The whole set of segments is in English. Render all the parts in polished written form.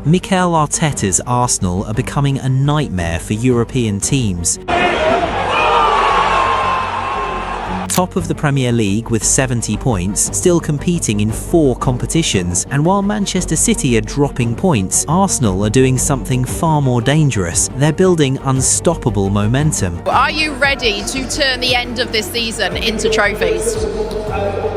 Mikel Arteta's Arsenal are becoming a nightmare for European teams. Top of the Premier League with 70 points, still competing in 4 competitions, and while Manchester City are dropping points, Arsenal are doing something far more dangerous. They're building unstoppable momentum. Are you ready to turn the end of this season into trophies?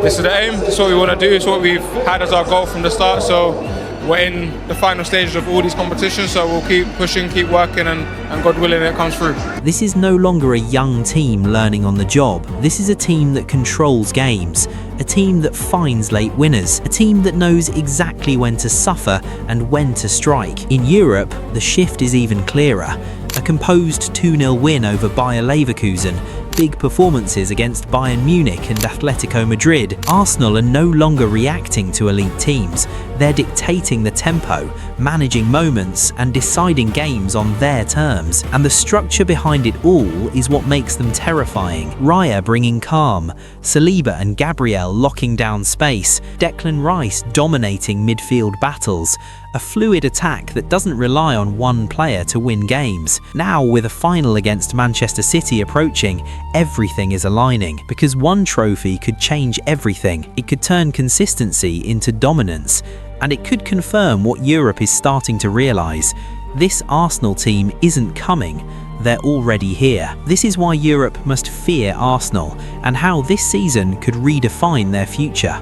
This is the aim, this is what we want to do, it's what we've had as our goal from the start, so we're in the final stages of all these competitions, so we'll keep pushing, keep working, and God willing it comes through. This is no longer a young team learning on the job. This is a team that controls games, a team that finds late winners, a team that knows exactly when to suffer and when to strike. In Europe, the shift is even clearer. A composed 2-0 win over Bayer Leverkusen, big performances against Bayern Munich and Atlético Madrid. Arsenal are no longer reacting to elite teams. They're dictating the tempo, managing moments and deciding games on their terms. And the structure behind it all is what makes them terrifying. Raya bringing calm, Saliba and Gabriel locking down space, Declan Rice dominating midfield battles, a fluid attack that doesn't rely on one player to win games. Now, with a final against Manchester City approaching, everything is aligning, because one trophy could change everything. It could turn consistency into dominance, and it could confirm what Europe is starting to realise. This Arsenal team isn't coming, they're already here. This is why Europe must fear Arsenal, and how this season could redefine their future.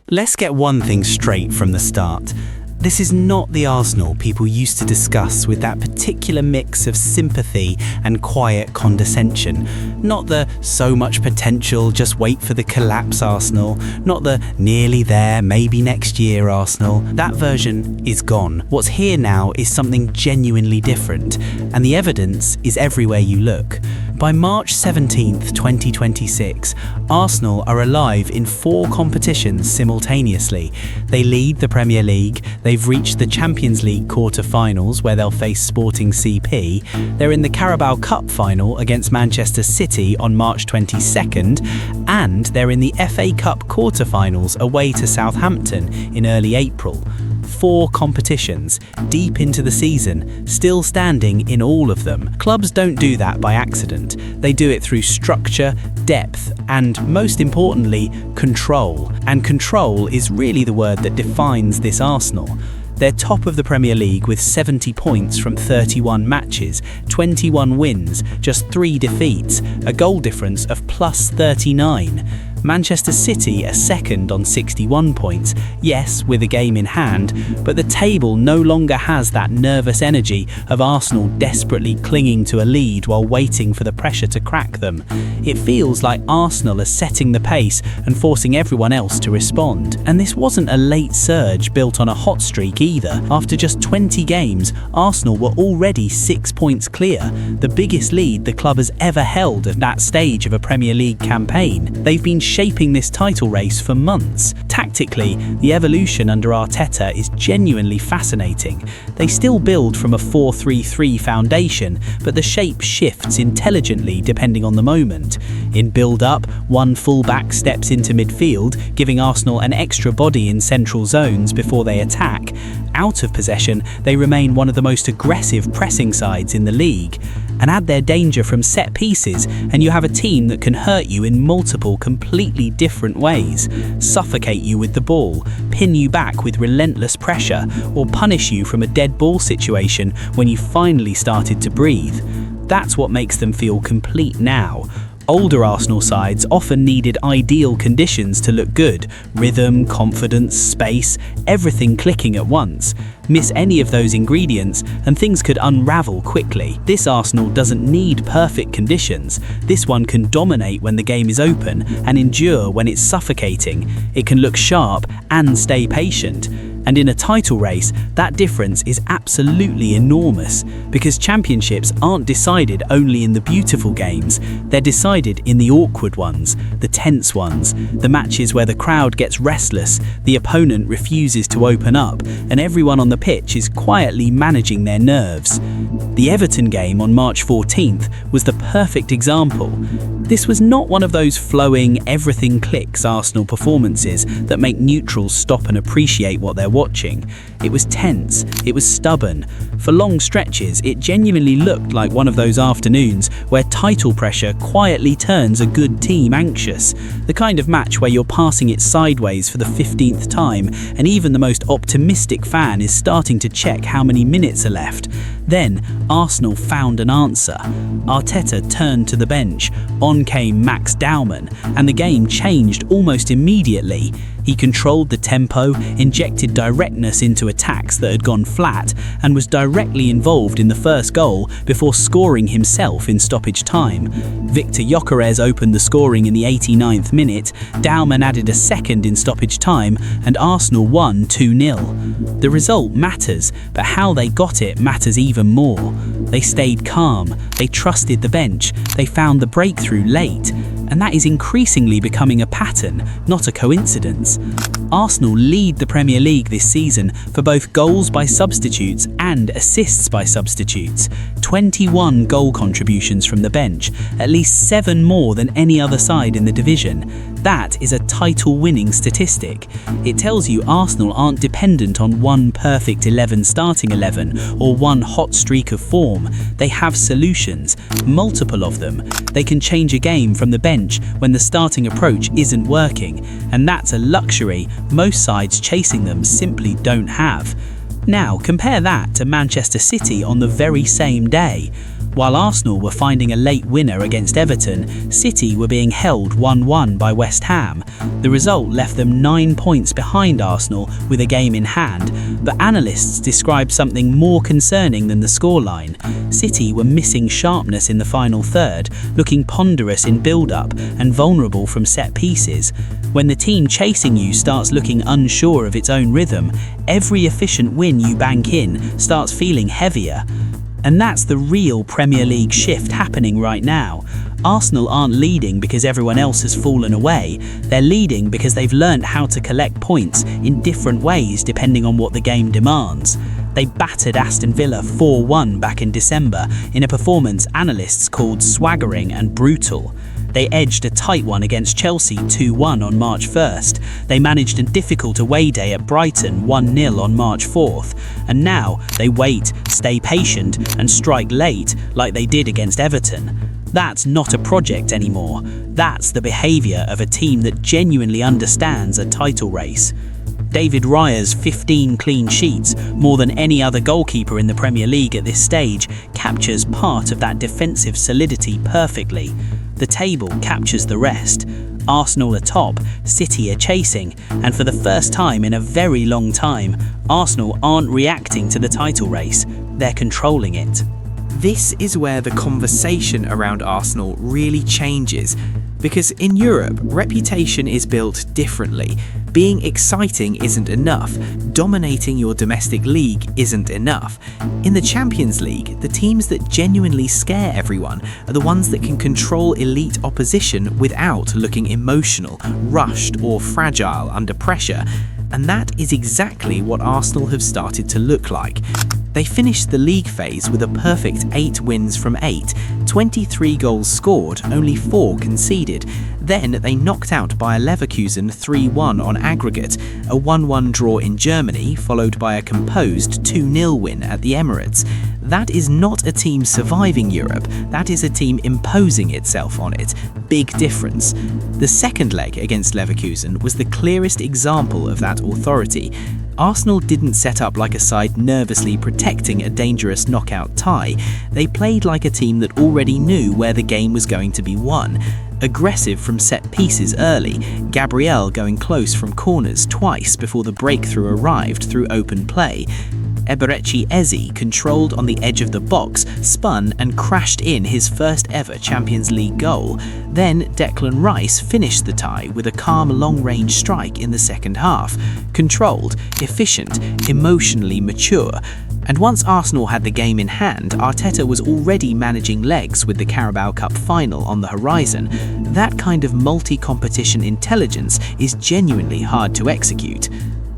Let's get one thing straight from the start. This is not the Arsenal people used to discuss with that particular mix of sympathy and quiet condescension. Not the so much potential, just wait for the collapse Arsenal. Not the nearly there, maybe next year Arsenal. That version is gone. What's here now is something genuinely different, and the evidence is everywhere you look. By March 17th, 2026, Arsenal are alive in 4 competitions simultaneously. They lead the Premier League, they've reached the Champions League quarter-finals where they'll face Sporting CP, they're in the Carabao Cup final against Manchester City on March 22nd, and they're in the FA Cup quarter-finals away to Southampton in early April. 4 competitions, deep into the season, still standing in all of them. Clubs don't do that by accident. They do it through structure, depth, and most importantly, control. And control is really the word that defines this Arsenal. They're top of the Premier League with 70 points from 31 matches, 21 wins, just 3 defeats, a goal difference of plus 39. Manchester City are second on 61 points, yes, with a game in hand, but the table no longer has that nervous energy of Arsenal desperately clinging to a lead while waiting for the pressure to crack them. It feels like Arsenal are setting the pace and forcing everyone else to respond. And this wasn't a late surge built on a hot streak either. After just 20 games, Arsenal were already 6 points clear, the biggest lead the club has ever held at that stage of a Premier League campaign. They've been shaping this title race for months. Tactically, the evolution under Arteta is genuinely fascinating. They still build from a 4-3-3 foundation, but the shape shifts intelligently depending on the moment. In build-up, one full-back steps into midfield, giving Arsenal an extra body in central zones before they attack. Out of possession, they remain one of the most aggressive pressing sides in the league. And add their danger from set pieces, and you have a team that can hurt you in multiple completely different ways. Suffocate you with the ball, pin you back with relentless pressure, or punish you from a dead ball situation when you finally started to breathe. That's what makes them feel complete now. Older Arsenal sides often needed ideal conditions to look good. Rhythm, confidence, space, everything clicking at once. Miss any of those ingredients and things could unravel quickly. This Arsenal doesn't need perfect conditions. This one can dominate when the game is open and endure when it's suffocating. It can look sharp and stay patient. And in a title race, that difference is absolutely enormous, because championships aren't decided only in the beautiful games, they're decided in the awkward ones, the tense ones, the matches where the crowd gets restless, the opponent refuses to open up, and everyone on the pitch is quietly managing their nerves. The Everton game on March 14th was the perfect example. This was not one of those flowing, everything clicks Arsenal performances that make neutrals stop and appreciate what they're watching. It was tense, it was stubborn. For long stretches, it genuinely looked like one of those afternoons where title pressure quietly turns a good team anxious. The kind of match where you're passing it sideways for the 15th time, and even the most optimistic fan is starting to check how many minutes are left. Then, Arsenal found an answer. Arteta turned to the bench, on came Max Daumann, and the game changed almost immediately. He controlled the tempo, injected directness into attacks that had gone flat, and was directly involved in the first goal before scoring himself in stoppage time. Victor Gyökeres opened the scoring in the 89th minute, Daumann added a second in stoppage time, and Arsenal won 2-0. The result matters, but how they got it matters even more. They stayed calm, they trusted the bench, they found the breakthrough late, and that is increasingly becoming a pattern, not a coincidence. Arsenal lead the Premier League this season for both goals by substitutes and assists by substitutes. 21 goal contributions from the bench, at least 7 more than any other side in the division. That is a title-winning statistic. It tells you Arsenal aren't dependent on one perfect 11 starting 11 or one hot streak of form. They have solutions, multiple of them. They can change a game from the bench when the starting approach isn't working, and that's a luxury most sides chasing them simply don't have. Now compare that to Manchester City on the very same day. While Arsenal were finding a late winner against Everton, City were being held 1-1 by West Ham. The result left them 9 points behind Arsenal with a game in hand, but analysts described something more concerning than the scoreline. City were missing sharpness in the final third, looking ponderous in build-up and vulnerable from set pieces. When the team chasing you starts looking unsure of its own rhythm, every efficient win you bank in starts feeling heavier. And that's the real Premier League shift happening right now. Arsenal aren't leading because everyone else has fallen away. They're leading because they've learned how to collect points in different ways depending on what the game demands. They battered Aston Villa 4-1 back in December in a performance analysts called swaggering and brutal. They edged a tight one against Chelsea 2-1 on March 1st. They managed a difficult away day at Brighton 1-0 on March 4th. And now they wait, stay patient and strike late like they did against Everton. That's not a project anymore. That's the behaviour of a team that genuinely understands a title race. David Raya's 15 clean sheets, more than any other goalkeeper in the Premier League at this stage, captures part of that defensive solidity perfectly. The table captures the rest. Arsenal are top, City are chasing, and for the first time in a very long time, Arsenal aren't reacting to the title race, they're controlling it. This is where the conversation around Arsenal really changes. Because in Europe, reputation is built differently. Being exciting isn't enough. Dominating your domestic league isn't enough. In the Champions League, the teams that genuinely scare everyone are the ones that can control elite opposition without looking emotional, rushed, or fragile under pressure. And that is exactly what Arsenal have started to look like. They finished the league phase with a perfect 8 wins from 8, 23 goals scored, only 4 conceded. Then they knocked out Bayer Leverkusen 3-1 on aggregate, a 1-1 draw in Germany, followed by a composed 2-0 win at the Emirates. That is not a team surviving Europe, that is a team imposing itself on it. Big difference. The second leg against Leverkusen was the clearest example of that authority. Arsenal didn't set up like a side nervously protecting a dangerous knockout tie. They played like a team that already knew where the game was going to be won. Aggressive from set pieces early, Gabriel going close from corners twice before the breakthrough arrived through open play. Eberechi Eze controlled on the edge of the box, spun and crashed in his first ever Champions League goal. Then Declan Rice finished the tie with a calm long-range strike in the second half. Controlled, efficient, emotionally mature. And once Arsenal had the game in hand, Arteta was already managing legs with the Carabao Cup final on the horizon. That kind of multi-competition intelligence is genuinely hard to execute.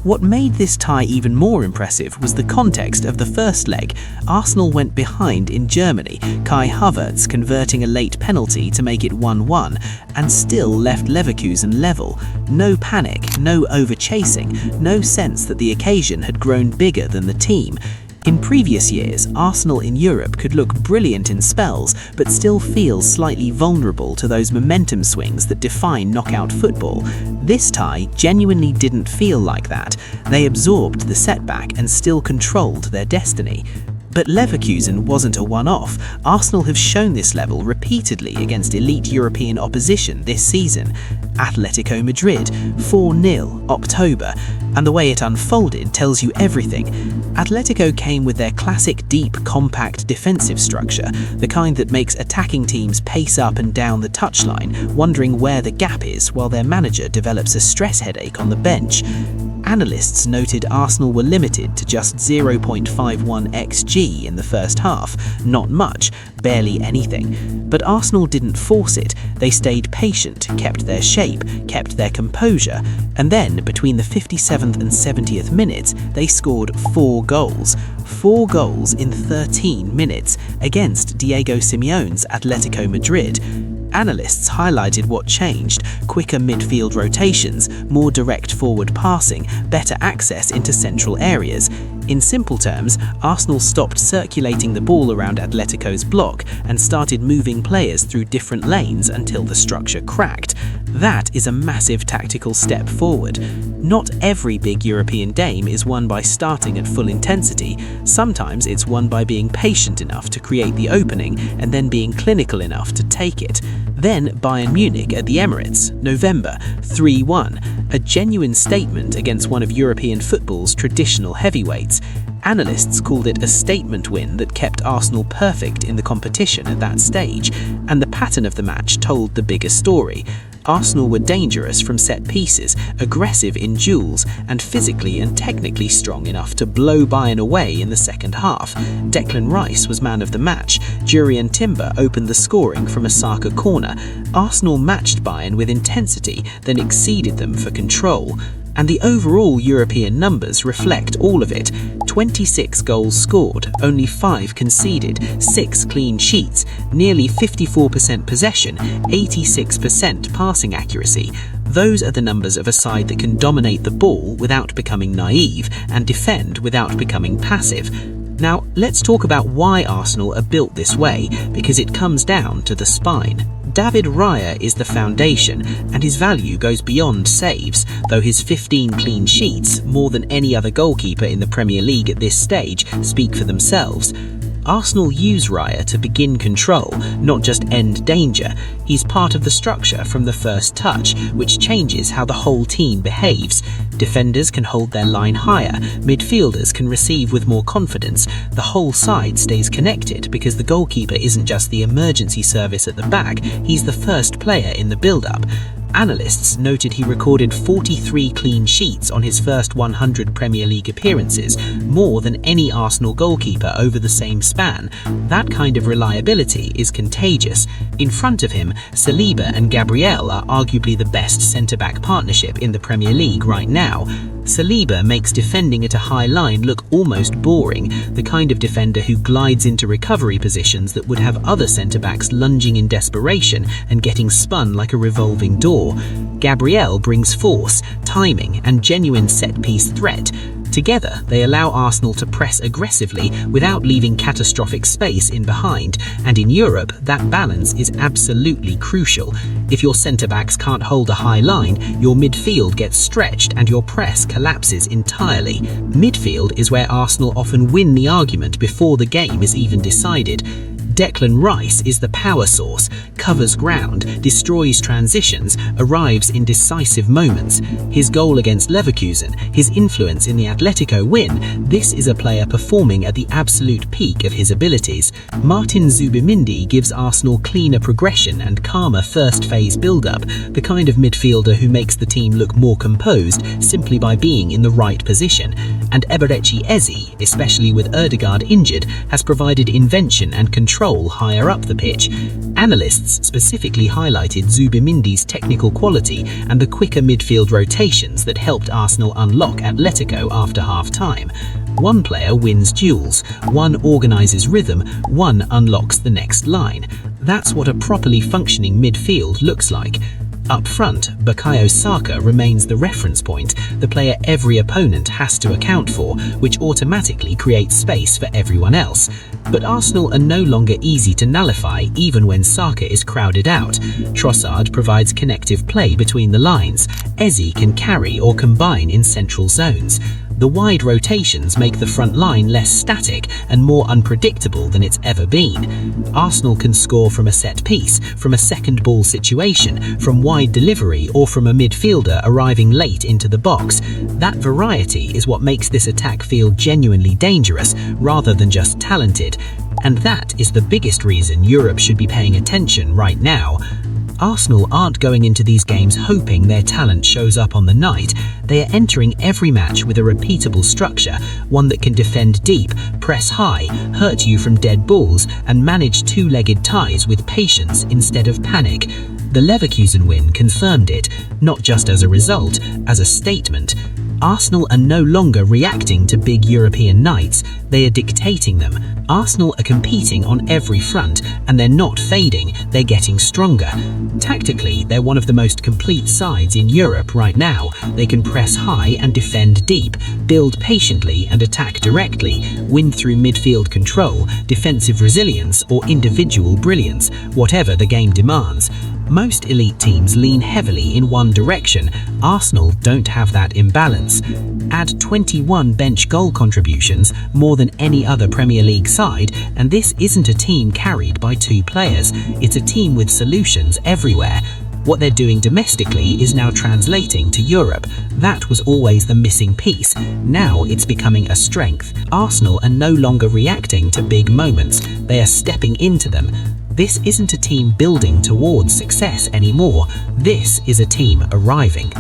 What made this tie even more impressive was the context of the first leg. Arsenal went behind in Germany, Kai Havertz converting a late penalty to make it 1-1, and still left Leverkusen level. No panic, no over-chasing, no sense that the occasion had grown bigger than the team. In previous years, Arsenal in Europe could look brilliant in spells, but still feel slightly vulnerable to those momentum swings that define knockout football. This tie genuinely didn't feel like that. They absorbed the setback and still controlled their destiny. But Leverkusen wasn't a one-off. Arsenal have shown this level repeatedly against elite European opposition this season. Atlético Madrid, 4-0, October, and the way it unfolded tells you everything. Atletico came with their classic deep, compact defensive structure, the kind that makes attacking teams pace up and down the touchline, wondering where the gap is while their manager develops a stress headache on the bench. Analysts noted Arsenal were limited to just 0.51 xG in the first half, not much, barely anything. But Arsenal didn't force it, they stayed patient, kept their shape, kept their composure, and then between the 57th and 70th minutes they scored 4 goals. 4 goals in 13 minutes against Diego Simeone's Atlético Madrid. Analysts highlighted what changed: quicker midfield rotations, more direct forward passing, better access into central areas. In simple terms, Arsenal stopped circulating the ball around Atletico's block and started moving players through different lanes until the structure cracked. That is a massive tactical step forward. Not every big European game is won by starting at full intensity. Sometimes it's won by being patient enough to create the opening and then being clinical enough to take it. Then Bayern Munich at the Emirates, November, 3-1, a genuine statement against one of European football's traditional heavyweights. Analysts called it a statement win that kept Arsenal perfect in the competition at that stage, and the pattern of the match told the bigger story. Arsenal were dangerous from set pieces, aggressive in duels, and physically and technically strong enough to blow Bayern away in the second half. Declan Rice was man of the match. Jurriën Timber opened the scoring from a Saka corner. Arsenal matched Bayern with intensity, then exceeded them for control. And the overall European numbers reflect all of it. 26 goals scored, only 5 conceded, 6 clean sheets, nearly 54% possession, 86% passing accuracy. Those are the numbers of a side that can dominate the ball without becoming naive and defend without becoming passive. Now, let's talk about why Arsenal are built this way, because it comes down to the spine. David Raya is the foundation, and his value goes beyond saves, though his 15 clean sheets, more than any other goalkeeper in the Premier League at this stage, speak for themselves. Arsenal use Raya to begin control, not just end danger. He's part of the structure from the first touch, which changes how the whole team behaves. Defenders can hold their line higher, midfielders can receive with more confidence, the whole side stays connected because the goalkeeper isn't just the emergency service at the back, he's the first player in the build-up. Analysts noted he recorded 43 clean sheets on his first 100 Premier League appearances, more than any Arsenal goalkeeper over the same span. That kind of reliability is contagious. In front of him, Saliba and Gabriel are arguably the best centre-back partnership in the Premier League right now. Saliba makes defending at a high line look almost boring, the kind of defender who glides into recovery positions that would have other centre-backs lunging in desperation and getting spun like a revolving door. Gabriel brings force, timing, and genuine set-piece threat. Together, they allow Arsenal to press aggressively without leaving catastrophic space in behind, and in Europe, that balance is absolutely crucial. If your centre-backs can't hold a high line, your midfield gets stretched and your press collapses entirely. Midfield is where Arsenal often win the argument before the game is even decided. Declan Rice is the power source, covers ground, destroys transitions, arrives in decisive moments. His goal against Leverkusen, his influence in the Atletico win, this is a player performing at the absolute peak of his abilities. Martin Zubimendi gives Arsenal cleaner progression and calmer first phase build-up, the kind of midfielder who makes the team look more composed simply by being in the right position. And Eberechi Eze, especially with Ødegaard injured, has provided invention and control control higher up the pitch. Analysts specifically highlighted Zubimendi's technical quality and the quicker midfield rotations that helped Arsenal unlock Atlético after half-time. One player wins duels, one organises rhythm, one unlocks the next line. That's what a properly functioning midfield looks like. Up front, Bukayo Saka remains the reference point, the player every opponent has to account for, which automatically creates space for everyone else. But Arsenal are no longer easy to nullify even when Saka is crowded out. Trossard provides connective play between the lines. Eze can carry or combine in central zones. The wide rotations make the front line less static and more unpredictable than it's ever been. Arsenal can score from a set piece, from a second ball situation, from wide delivery, or from a midfielder arriving late into the box. That variety is what makes this attack feel genuinely dangerous rather than just talented. And that is the biggest reason Europe should be paying attention right now. Arsenal aren't going into these games hoping their talent shows up on the night. They are entering every match with a repeatable structure, one that can defend deep, press high, hurt you from dead balls, and manage two-legged ties with patience instead of panic. The Leverkusen win confirmed it, not just as a result, as a statement. Arsenal are no longer reacting to big European nights, they are dictating them. Arsenal are competing on every front, and they're not fading, they're getting stronger. Tactically, they're one of the most complete sides in Europe right now. They can press high and defend deep, build patiently and attack directly, win through midfield control, defensive resilience, or individual brilliance, whatever the game demands. Most elite teams lean heavily in one direction. Arsenal don't have that imbalance. Add 21 bench goal contributions, more than any other Premier League side, and this isn't a team carried by two players. It's a team with solutions everywhere. What they're doing domestically is now translating to Europe. That was always the missing piece. Now it's becoming a strength. Arsenal are no longer reacting to big moments. They are stepping into them. This isn't a team building towards success anymore. This is a team arriving.